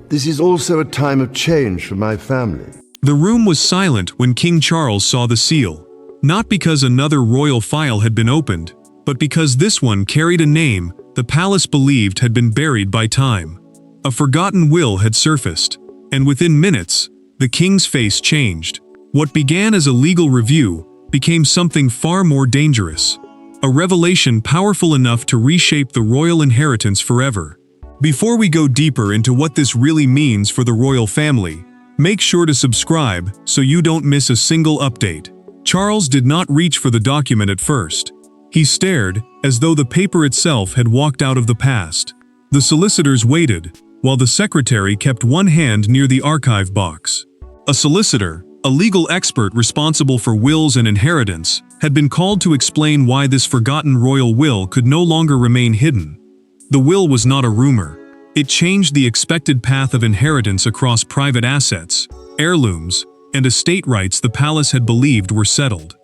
This is also a time of change for my family. The room was silent when King Charles saw the seal, not because another royal file had been opened, but because this one carried a name the palace believed had been buried by time. A forgotten will had surfaced, and within minutes, the king's face changed. What began as a legal review became something far more dangerous. A revelation powerful enough to reshape the royal inheritance forever. Before we go deeper into what this really means for the royal family, make sure to subscribe so you don't miss a single update. Charles did not reach for the document at first. He stared, as though the paper itself had walked out of the past. The solicitors waited, while the secretary kept one hand near the archive box. A solicitor, a legal expert responsible for wills and inheritance, had been called to explain why this forgotten royal will could no longer remain hidden. The will was not a rumor. It changed the expected path of inheritance across private assets, heirlooms, and estate rights the palace had believed were settled.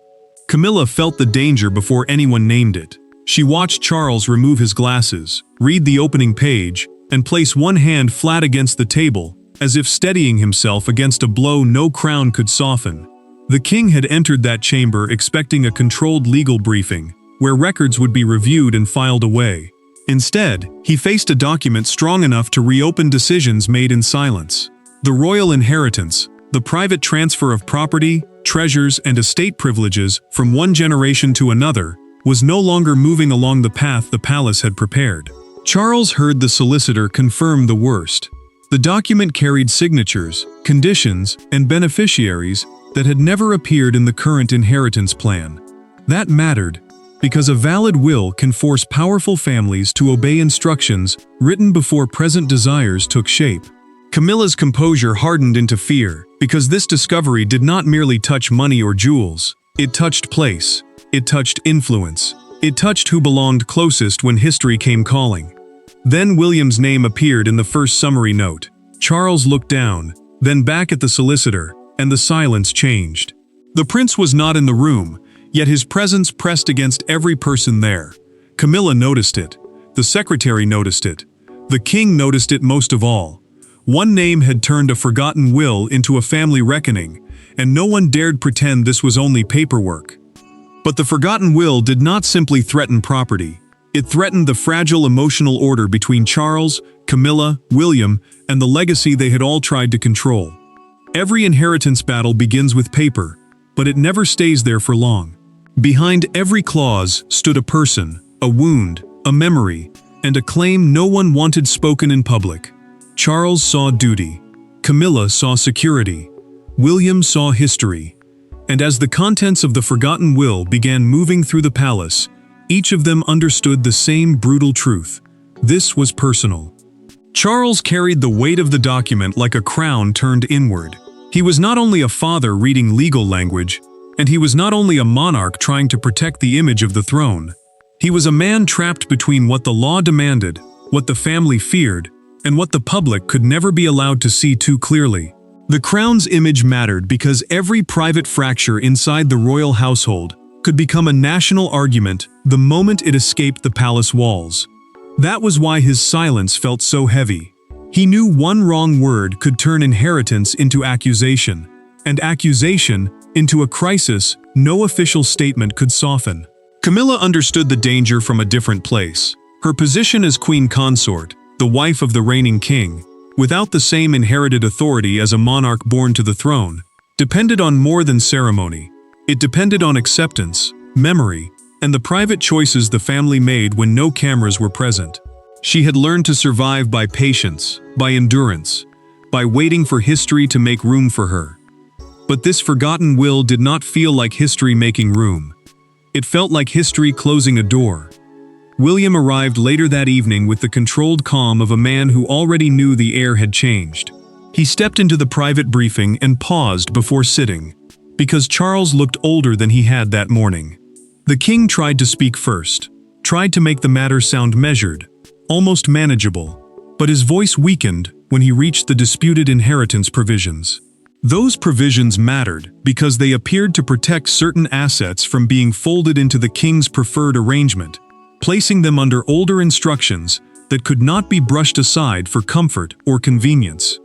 Camilla felt the danger before anyone named it. She watched Charles remove his glasses, read the opening page, and place one hand flat against the table, as if steadying himself against a blow no crown could soften. The king had entered that chamber expecting a controlled legal briefing, where records would be reviewed and filed away. Instead, he faced a document strong enough to reopen decisions made in silence. The royal inheritance, the private transfer of property, treasures, and estate privileges from one generation to another, was no longer moving along the path the palace had prepared. Charles heard the solicitor confirm the worst. The document carried signatures, conditions, and beneficiaries that had never appeared in the current inheritance plan. That mattered, because a valid will can force powerful families to obey instructions written before present desires took shape. Camilla's composure hardened into fear, because this discovery did not merely touch money or jewels. It touched place. It touched influence. It touched who belonged closest when history came calling. Then William's name appeared in the first summary note. Charles looked down, then back at the solicitor, and the silence changed. The prince was not in the room, yet his presence pressed against every person there. Camilla noticed it. The secretary noticed it. The king noticed it most of all. One name had turned a forgotten will into a family reckoning, and no one dared pretend this was only paperwork. But the forgotten will did not simply threaten property. It threatened the fragile emotional order between Charles, Camilla, William, and the legacy they had all tried to control. Every inheritance battle begins with paper, but it never stays there for long. Behind every clause stood a person, a wound, a memory, and a claim no one wanted spoken in public. Charles saw duty. Camilla saw security. William saw history. And as the contents of the forgotten will began moving through the palace, each of them understood the same brutal truth. This was personal. Charles carried the weight of the document like a crown turned inward. He was not only a father reading legal language, and he was not only a monarch trying to protect the image of the throne. He was a man trapped between what the law demanded, what the family feared, and what the public could never be allowed to see too clearly. The crown's image mattered because every private fracture inside the royal household could become a national argument the moment it escaped the palace walls. That was why his silence felt so heavy. He knew one wrong word could turn inheritance into accusation, and accusation into a crisis no official statement could soften. Camilla understood the danger from a different place. Her position as queen consort, the wife of the reigning king, without the same inherited authority as a monarch born to the throne, depended on more than ceremony. It depended on acceptance, memory, and the private choices the family made when no cameras were present. She had learned to survive by patience, by endurance, by waiting for history to make room for her. But this forgotten will did not feel like history making room. It felt like history closing a door. William arrived later that evening with the controlled calm of a man who already knew the air had changed. He stepped into the private briefing and paused before sitting, because Charles looked older than he had that morning. The king tried to speak first, tried to make the matter sound measured, almost manageable, but his voice weakened when he reached the disputed inheritance provisions. Those provisions mattered because they appeared to protect certain assets from being folded into the king's preferred arrangement, placing them under older instructions that could not be brushed aside for comfort or convenience.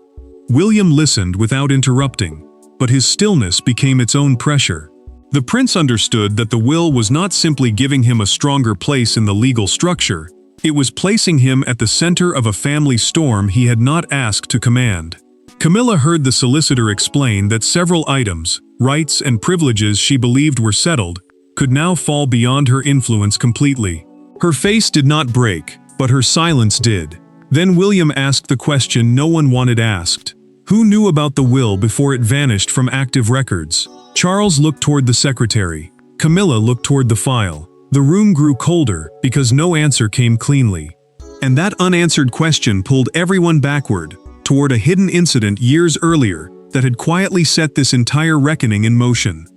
William listened without interrupting, but his stillness became its own pressure. The prince understood that the will was not simply giving him a stronger place in the legal structure, it was placing him at the center of a family storm he had not asked to command. Camilla heard the solicitor explain that several items, rights and privileges she believed were settled, could now fall beyond her influence completely. Her face did not break, but her silence did. Then William asked the question no one wanted asked. Who knew about the will before it vanished from active records? Charles looked toward the secretary. Camilla looked toward the file. The room grew colder because no answer came cleanly. And that unanswered question pulled everyone backward, toward a hidden incident years earlier that had quietly set this entire reckoning in motion.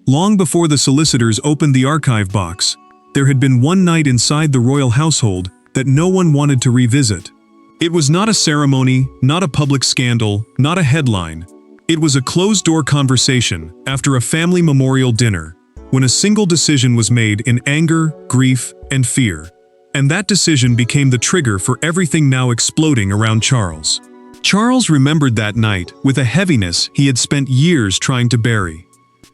Long before the solicitors opened the archive box, there had been one night inside the royal household that no one wanted to revisit. It was not a ceremony, not a public scandal, not a headline. It was a closed-door conversation after a family memorial dinner, when a single decision was made in anger, grief, and fear. And that decision became the trigger for everything now exploding around Charles. Charles remembered that night with a heaviness he had spent years trying to bury.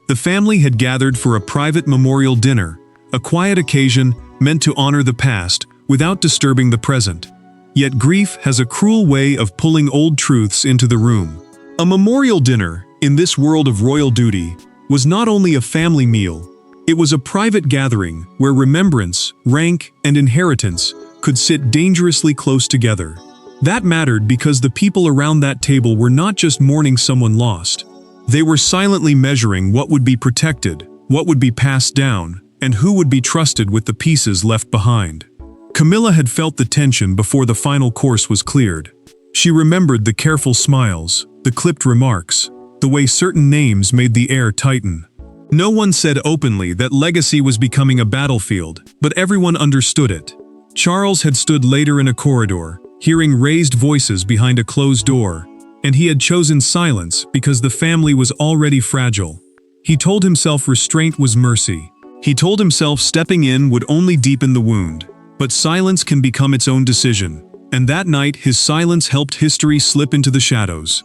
The family had gathered for a private memorial dinner, a quiet occasion meant to honor the past without disturbing the present. Yet grief has a cruel way of pulling old truths into the room. A memorial dinner, in this world of royal duty, was not only a family meal, it was a private gathering where remembrance, rank, and inheritance could sit dangerously close together. That mattered because the people around that table were not just mourning someone lost. They were silently measuring what would be protected, what would be passed down, and who would be trusted with the pieces left behind. Camilla had felt the tension before the final course was cleared. She remembered the careful smiles, the clipped remarks, the way certain names made the air tighten. No one said openly that legacy was becoming a battlefield, but everyone understood it. Charles had stood later in a corridor, hearing raised voices behind a closed door, and he had chosen silence because the family was already fragile. He told himself restraint was mercy. He told himself stepping in would only deepen the wound. But silence can become its own decision, and that night his silence helped history slip into the shadows.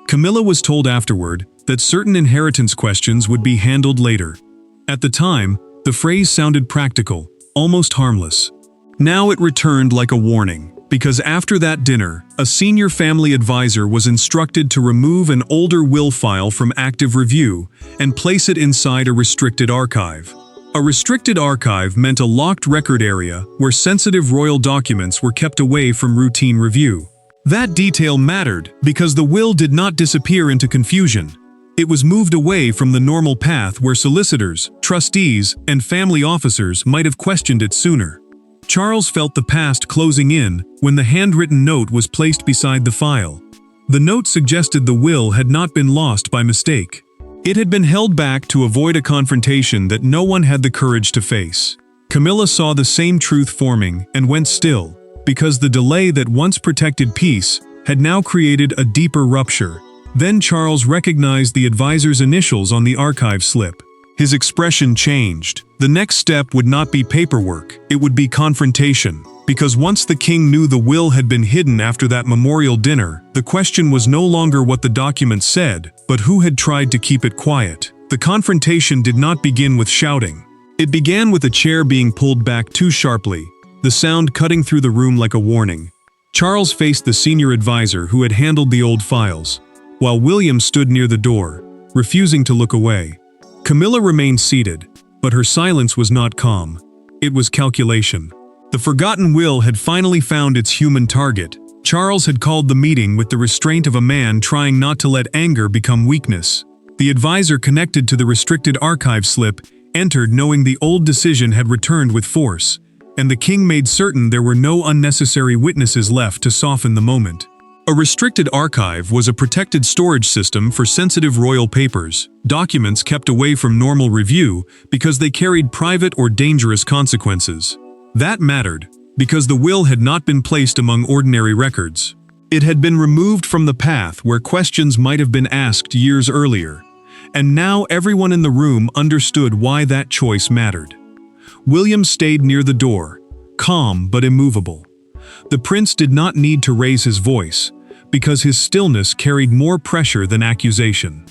Camilla was told afterward that certain inheritance questions would be handled later. At the time, the phrase sounded practical, almost harmless. Now it returned like a warning, because after that dinner, a senior family advisor was instructed to remove an older will file from active review and place it inside a restricted archive. A restricted archive meant a locked record area where sensitive royal documents were kept away from routine review. That detail mattered because the will did not disappear into confusion. It was moved away from the normal path where solicitors, trustees, and family officers might have questioned it sooner. Charles felt the past closing in when the handwritten note was placed beside the file. The note suggested the will had not been lost by mistake. It had been held back to avoid a confrontation that no one had the courage to face. Camilla saw the same truth forming and went still, because the delay that once protected peace had now created a deeper rupture. Then Charles recognized the advisor's initials on the archive slip. His expression changed. The next step would not be paperwork, it would be confrontation. Because once the king knew the will had been hidden after that memorial dinner, the question was no longer what the document said, but who had tried to keep it quiet. The confrontation did not begin with shouting. It began with a chair being pulled back too sharply, the sound cutting through the room like a warning. Charles faced the senior advisor who had handled the old files, while William stood near the door, refusing to look away. Camilla remained seated, but her silence was not calm. It was calculation. The forgotten will had finally found its human target. Charles had called the meeting with the restraint of a man trying not to let anger become weakness. The advisor connected to the restricted archive slip entered knowing the old decision had returned with force, and the king made certain there were no unnecessary witnesses left to soften the moment. A restricted archive was a protected storage system for sensitive royal papers, documents kept away from normal review because they carried private or dangerous consequences. That mattered, because the will had not been placed among ordinary records. It had been removed from the path where questions might have been asked years earlier, and now everyone in the room understood why that choice mattered. William stayed near the door, calm but immovable. The prince did not need to raise his voice, because his stillness carried more pressure than accusation.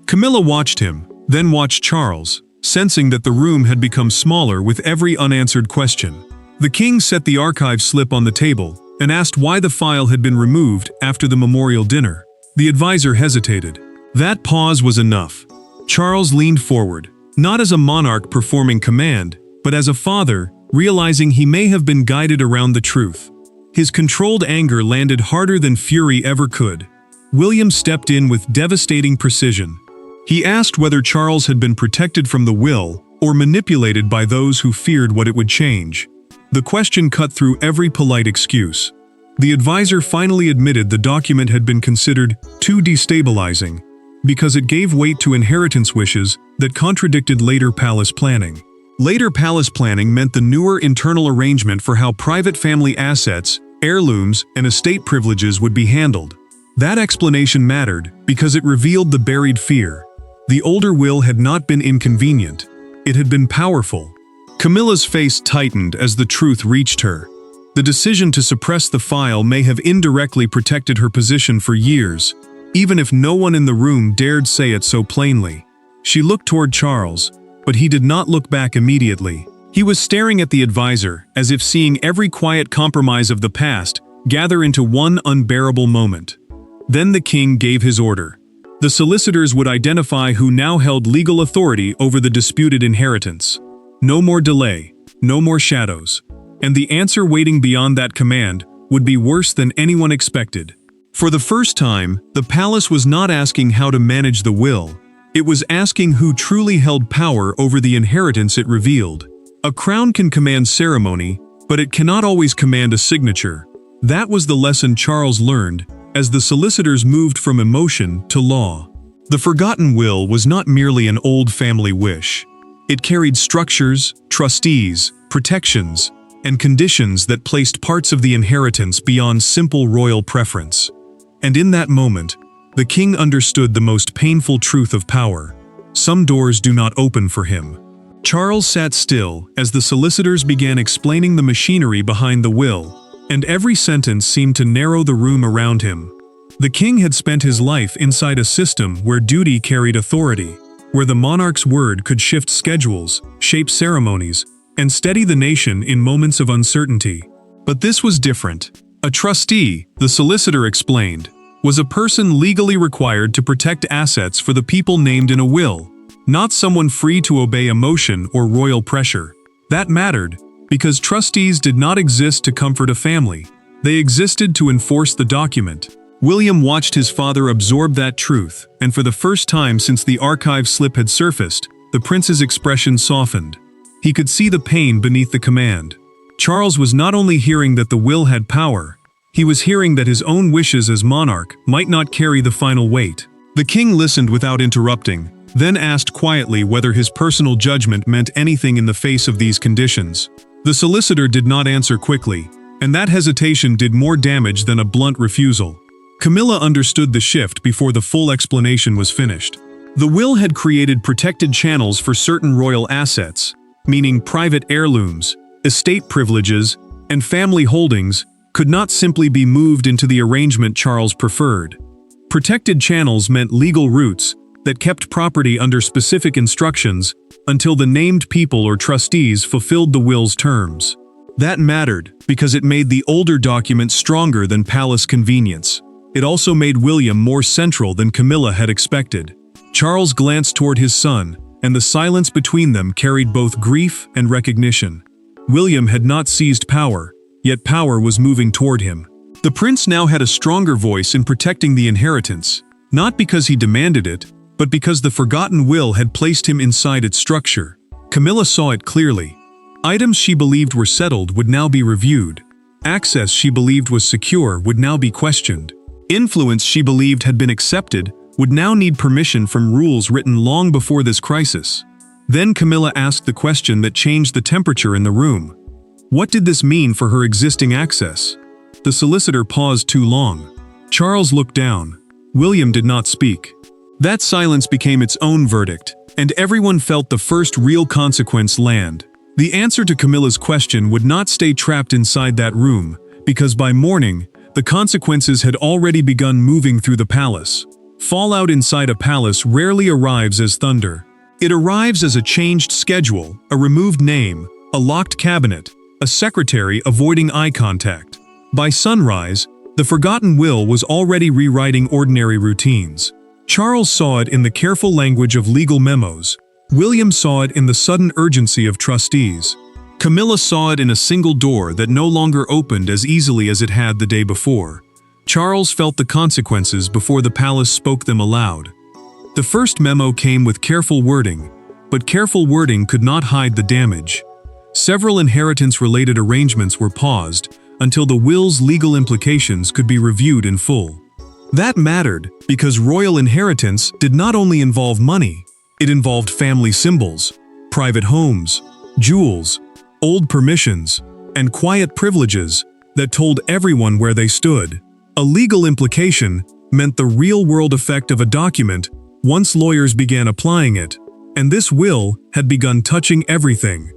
Camilla watched him, then watched Charles, sensing that the room had become smaller with every unanswered question. The king set the archive slip on the table and asked why the file had been removed after the memorial dinner. The advisor hesitated. That pause was enough. Charles leaned forward, not as a monarch performing command, but as a father, realizing he may have been guided around the truth. His controlled anger landed harder than fury ever could. William stepped in with devastating precision. He asked whether Charles had been protected from the will or manipulated by those who feared what it would change. The question cut through every polite excuse. The advisor finally admitted the document had been considered too destabilizing because it gave weight to inheritance wishes that contradicted later palace planning. Later palace planning meant the newer internal arrangement for how private family assets, heirlooms, and estate privileges would be handled. That explanation mattered because it revealed the buried fear. The older will had not been inconvenient. It had been powerful. Camilla's face tightened as the truth reached her. The decision to suppress the file may have indirectly protected her position for years, even if no one in the room dared say it so plainly. She looked toward Charles, but he did not look back immediately. He was staring at the advisor, as if seeing every quiet compromise of the past gather into one unbearable moment. Then the king gave his order. The solicitors would identify who now held legal authority over the disputed inheritance. No more delay, no more shadows. And the answer waiting beyond that command would be worse than anyone expected. For the first time, the palace was not asking how to manage the will. It was asking who truly held power over the inheritance it revealed. A crown can command ceremony, but it cannot always command a signature. That was the lesson Charles learned as the solicitors moved from emotion to law. The forgotten will was not merely an old family wish. It carried structures, trustees, protections, and conditions that placed parts of the inheritance beyond simple royal preference. And in that moment, the king understood the most painful truth of power. Some doors do not open for him. Charles sat still as the solicitors began explaining the machinery behind the will, and every sentence seemed to narrow the room around him. The king had spent his life inside a system where duty carried authority, where the monarch's word could shift schedules, shape ceremonies, and steady the nation in moments of uncertainty. But this was different. A trustee, the solicitor explained, was a person legally required to protect assets for the people named in a will, not someone free to obey emotion or royal pressure. That mattered, because trustees did not exist to comfort a family. They existed to enforce the document. William watched his father absorb that truth, and for the first time since the archive slip had surfaced, the prince's expression softened. He could see the pain beneath the command. Charles was not only hearing that the will had power, he was hearing that his own wishes as monarch might not carry the final weight. The king listened without interrupting, then asked quietly whether his personal judgment meant anything in the face of these conditions. The solicitor did not answer quickly, and that hesitation did more damage than a blunt refusal. Camilla understood the shift before the full explanation was finished. The will had created protected channels for certain royal assets, meaning private heirlooms, estate privileges, and family holdings could not simply be moved into the arrangement Charles preferred. Protected channels meant legal routes that kept property under specific instructions until the named people or trustees fulfilled the will's terms. That mattered because it made the older document stronger than palace convenience. It also made William more central than Camilla had expected. Charles glanced toward his son, and the silence between them carried both grief and recognition. William had not seized power, yet power was moving toward him. The prince now had a stronger voice in protecting the inheritance, not because he demanded it, but because the forgotten will had placed him inside its structure. Camilla saw it clearly. Items she believed were settled would now be reviewed. Access she believed was secure would now be questioned. Influence she believed had been accepted would now need permission from rules written long before this crisis. Then Camilla asked the question that changed the temperature in the room. What did this mean for her existing access? The solicitor paused too long. Charles looked down. William did not speak. That silence became its own verdict, and everyone felt the first real consequence land. The answer to Camilla's question would not stay trapped inside that room, because by morning, the consequences had already begun moving through the palace. Fallout inside a palace rarely arrives as thunder. It arrives as a changed schedule, a removed name, a locked cabinet, a secretary avoiding eye contact. By sunrise, the forgotten will was already rewriting ordinary routines. Charles saw it in the careful language of legal memos. William saw it in the sudden urgency of trustees. Camilla saw it in a single door that no longer opened as easily as it had the day before. Charles felt the consequences before the palace spoke them aloud. The first memo came with careful wording, but careful wording could not hide the damage. Several inheritance-related arrangements were paused until the will's legal implications could be reviewed in full. That mattered because royal inheritance did not only involve money, it involved family symbols, private homes, jewels, old permissions, and quiet privileges that told everyone where they stood. A legal implication meant the real-world effect of a document once lawyers began applying it, and this will had begun touching everything.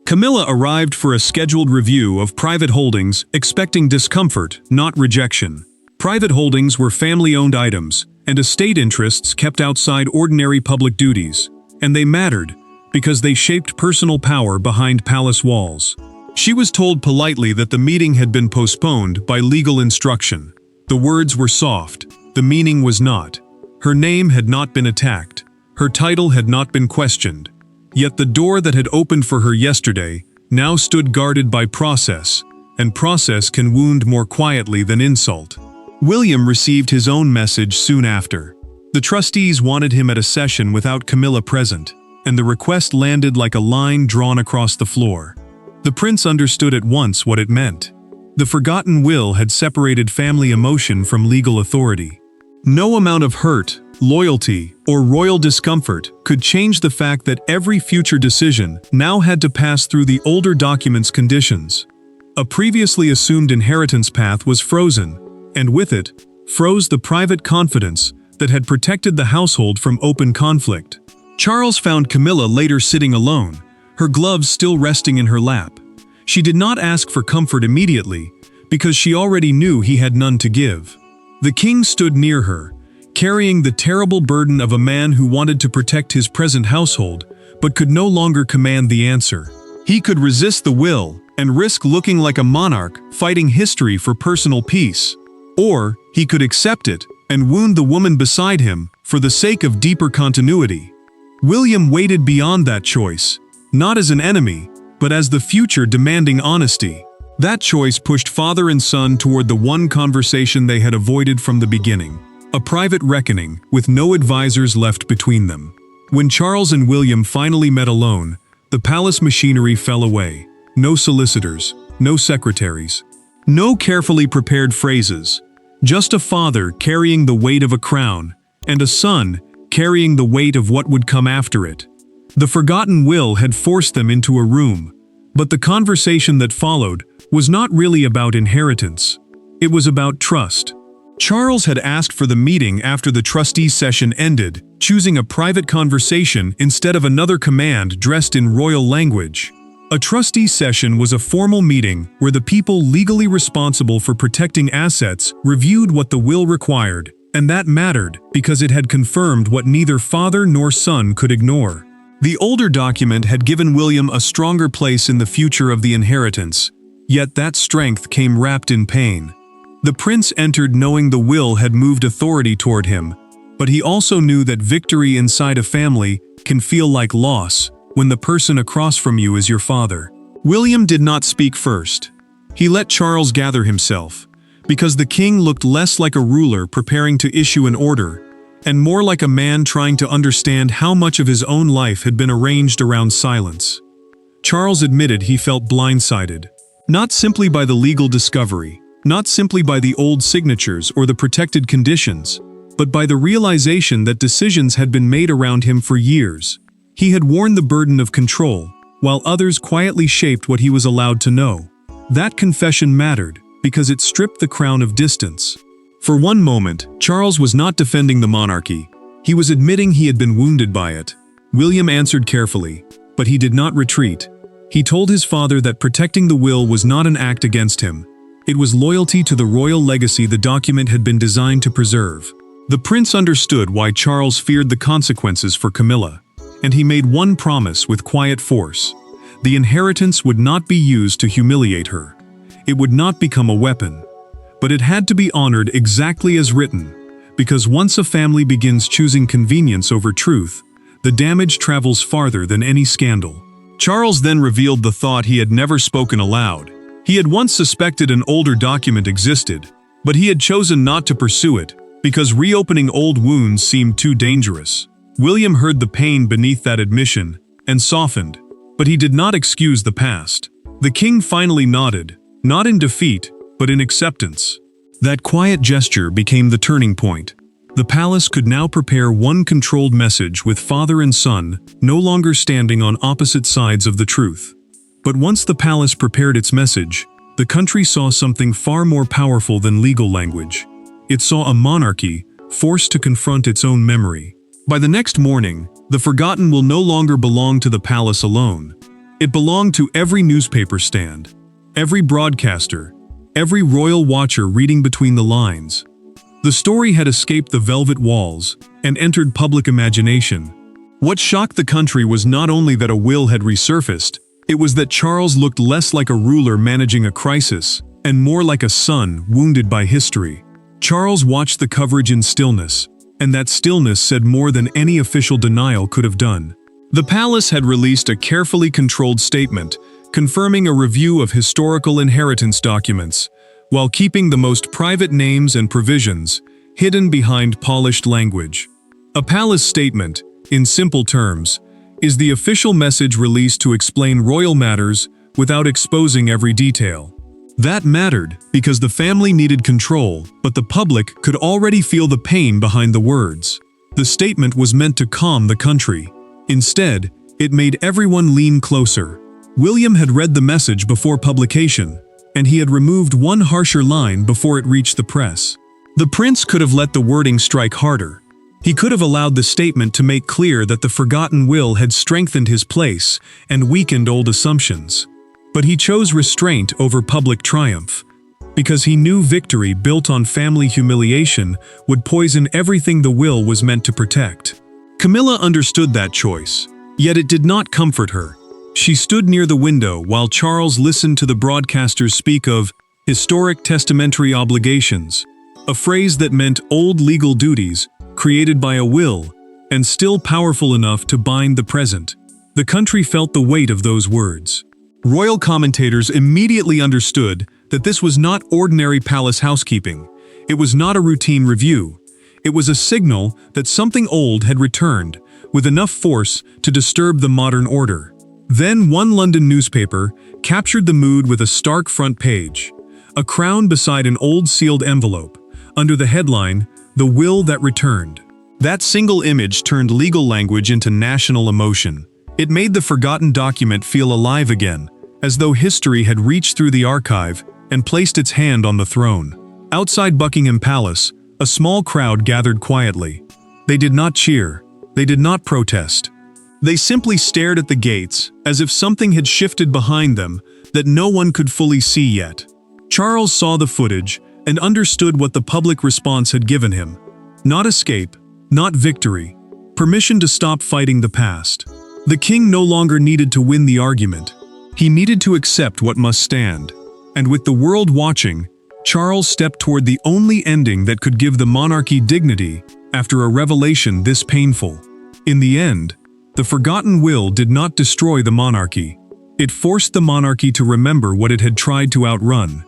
Camilla arrived for a scheduled review of private holdings, expecting discomfort, not rejection. Private holdings were family-owned items, and estate interests kept outside ordinary public duties, and they mattered because they shaped personal power behind palace walls. She was told politely that the meeting had been postponed by legal instruction. The words were soft, the meaning was not. Her name had not been attacked. Her title had not been questioned. Yet the door that had opened for her yesterday now stood guarded by process, and process can wound more quietly than insult. William received his own message soon after. The trustees wanted him at a session without Camilla present, and the request landed like a line drawn across the floor. The prince understood at once what it meant. The forgotten will had separated family emotion from legal authority. No amount of hurt, loyalty, or royal discomfort could change the fact that every future decision now had to pass through the older document's conditions. A previously assumed inheritance path was frozen, and with it, froze the private confidence that had protected the household from open conflict. Charles found Camilla later sitting alone, her gloves still resting in her lap. She did not ask for comfort immediately, because she already knew he had none to give. The king stood near her, carrying the terrible burden of a man who wanted to protect his present household, but could no longer command the answer. He could resist the will and risk looking like a monarch fighting history for personal peace. Or he could accept it and wound the woman beside him for the sake of deeper continuity. William waited beyond that choice, not as an enemy, but as the future demanding honesty. That choice pushed father and son toward the one conversation they had avoided from the beginning, a private reckoning with no advisors left between them. When Charles and William finally met alone, the palace machinery fell away. No solicitors, no secretaries, no carefully prepared phrases. Just a father carrying the weight of a crown, and a son carrying the weight of what would come after it. The forgotten will had forced them into a room, but the conversation that followed was not really about inheritance. It was about trust. Charles had asked for the meeting after the trustees' session ended, choosing a private conversation instead of another command dressed in royal language. A trustees' session was a formal meeting where the people legally responsible for protecting assets reviewed what the will required, and that mattered because it had confirmed what neither father nor son could ignore. The older document had given William a stronger place in the future of the inheritance, yet that strength came wrapped in pain. The prince entered knowing the will had moved authority toward him, but he also knew that victory inside a family can feel like loss when the person across from you is your father. William did not speak first. He let Charles gather himself, because the king looked less like a ruler preparing to issue an order, and more like a man trying to understand how much of his own life had been arranged around silence. Charles admitted he felt blindsided, not simply by the legal discovery, not simply by the old signatures or the protected conditions, but by the realization that decisions had been made around him for years. He had worn the burden of control, while others quietly shaped what he was allowed to know. That confession mattered, because it stripped the crown of distance. For one moment, Charles was not defending the monarchy. He was admitting he had been wounded by it. William answered carefully, but he did not retreat. He told his father that protecting the will was not an act against him. It was loyalty to the royal legacy the document had been designed to preserve. The prince understood why Charles feared the consequences for Camilla, and he made one promise with quiet force. The inheritance would not be used to humiliate her. It would not become a weapon. But it had to be honored exactly as written, because once a family begins choosing convenience over truth, the damage travels farther than any scandal. Charles then revealed the thought he had never spoken aloud. He had once suspected an older document existed, but he had chosen not to pursue it, because reopening old wounds seemed too dangerous. William heard the pain beneath that admission, and softened, but he did not excuse the past. The king finally nodded, not in defeat, but in acceptance. That quiet gesture became the turning point. The palace could now prepare one controlled message with father and son, no longer standing on opposite sides of the truth. But once the palace prepared its message, the country saw something far more powerful than legal language. It saw a monarchy forced to confront its own memory. By the next morning, the forgotten will no longer belong to the palace alone. It belonged to every newspaper stand, every broadcaster, every royal watcher reading between the lines. The story had escaped the velvet walls and entered public imagination. What shocked the country was not only that a will had resurfaced, it was that Charles looked less like a ruler managing a crisis and more like a son wounded by history. Charles watched the coverage in stillness, and that stillness said more than any official denial could have done. The palace had released a carefully controlled statement, confirming a review of historical inheritance documents, while keeping the most private names and provisions hidden behind polished language. A palace statement, in simple terms, is the official message released to explain royal matters without exposing every detail. That mattered because the family needed control, but the public could already feel the pain behind the words. The statement was meant to calm the country. Instead, it made everyone lean closer. William had read the message before publication, and he had removed one harsher line before it reached the press. The prince could have let the wording strike harder. He could have allowed the statement to make clear that the forgotten will had strengthened his place and weakened old assumptions. But he chose restraint over public triumph, because he knew victory built on family humiliation would poison everything the will was meant to protect. Camilla understood that choice, yet it did not comfort her. She stood near the window while Charles listened to the broadcasters speak of historic testamentary obligations, a phrase that meant old legal duties created by a will and still powerful enough to bind the present. The country felt the weight of those words. Royal commentators immediately understood that this was not ordinary palace housekeeping. It was not a routine review. It was a signal that something old had returned, with enough force to disturb the modern order. Then one London newspaper captured the mood with a stark front page, a crown beside an old sealed envelope, under the headline, "The Will That Returned." That single image turned legal language into national emotion. It made the forgotten document feel alive again, as though history had reached through the archive and placed its hand on the throne. Outside Buckingham Palace, a small crowd gathered quietly. They did not cheer. They did not protest. They simply stared at the gates, as if something had shifted behind them that no one could fully see yet. Charles saw the footage and understood what the public response had given him. Not escape, not victory, permission to stop fighting the past. The king no longer needed to win the argument. He needed to accept what must stand. And with the world watching, Charles stepped toward the only ending that could give the monarchy dignity after a revelation this painful. In the end, the forgotten will did not destroy the monarchy. It forced the monarchy to remember what it had tried to outrun.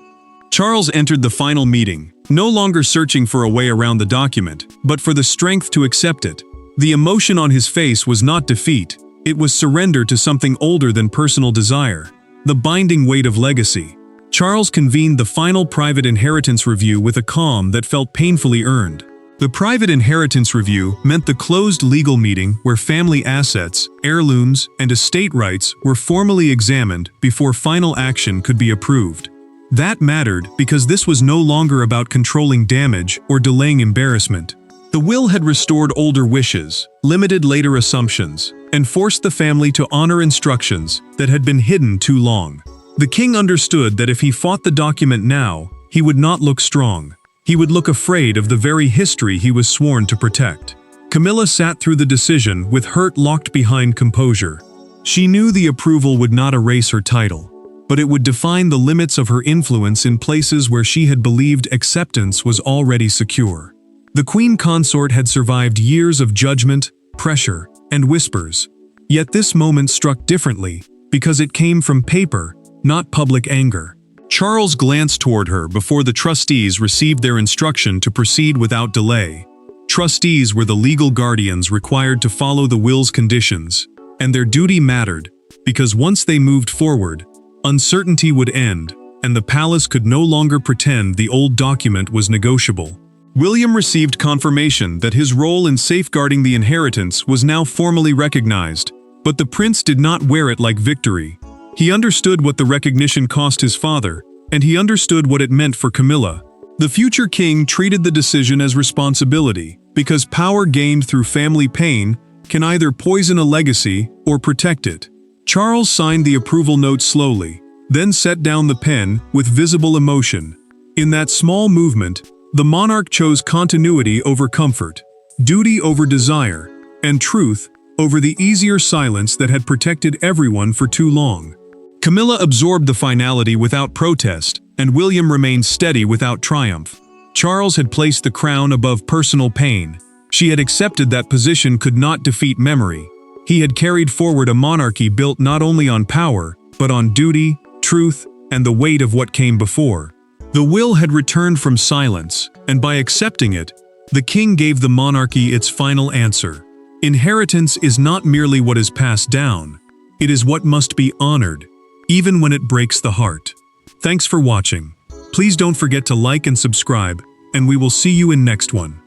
Charles entered the final meeting, no longer searching for a way around the document, but for the strength to accept it. The emotion on his face was not defeat. It was surrender to something older than personal desire, the binding weight of legacy. Charles convened the final private inheritance review with a calm that felt painfully earned. The private inheritance review meant the closed legal meeting where family assets, heirlooms, and estate rights were formally examined before final action could be approved. That mattered because this was no longer about controlling damage or delaying embarrassment. The will had restored older wishes, limited later assumptions, and forced the family to honor instructions that had been hidden too long. The king understood that if he fought the document now, he would not look strong. He would look afraid of the very history he was sworn to protect. Camilla sat through the decision with hurt locked behind composure. She knew the approval would not erase her title, but it would define the limits of her influence in places where she had believed acceptance was already secure. The queen consort had survived years of judgment, pressure, and whispers. Yet this moment struck differently, because it came from paper, not public anger. Charles glanced toward her before the trustees received their instruction to proceed without delay. Trustees were the legal guardians required to follow the will's conditions, and their duty mattered, because once they moved forward, uncertainty would end, and the palace could no longer pretend the old document was negotiable. William received confirmation that his role in safeguarding the inheritance was now formally recognized, but the prince did not wear it like victory. He understood what the recognition cost his father, and he understood what it meant for Camilla. The future king treated the decision as responsibility, because power gained through family pain can either poison a legacy or protect it. Charles signed the approval note slowly, then set down the pen with visible emotion. In that small movement, the monarch chose continuity over comfort, duty over desire, and truth over the easier silence that had protected everyone for too long. Camilla absorbed the finality without protest, and William remained steady without triumph. Charles had placed the crown above personal pain. She had accepted that position could not defeat memory. He had carried forward a monarchy built not only on power, but on duty, truth, and the weight of what came before. The will had returned from silence, and by accepting it, the king gave the monarchy its final answer. Inheritance is not merely what is passed down. It is what must be honored, even when it breaks the heart. Thanks for watching. Please don't forget to like and subscribe, and we will see you in next one.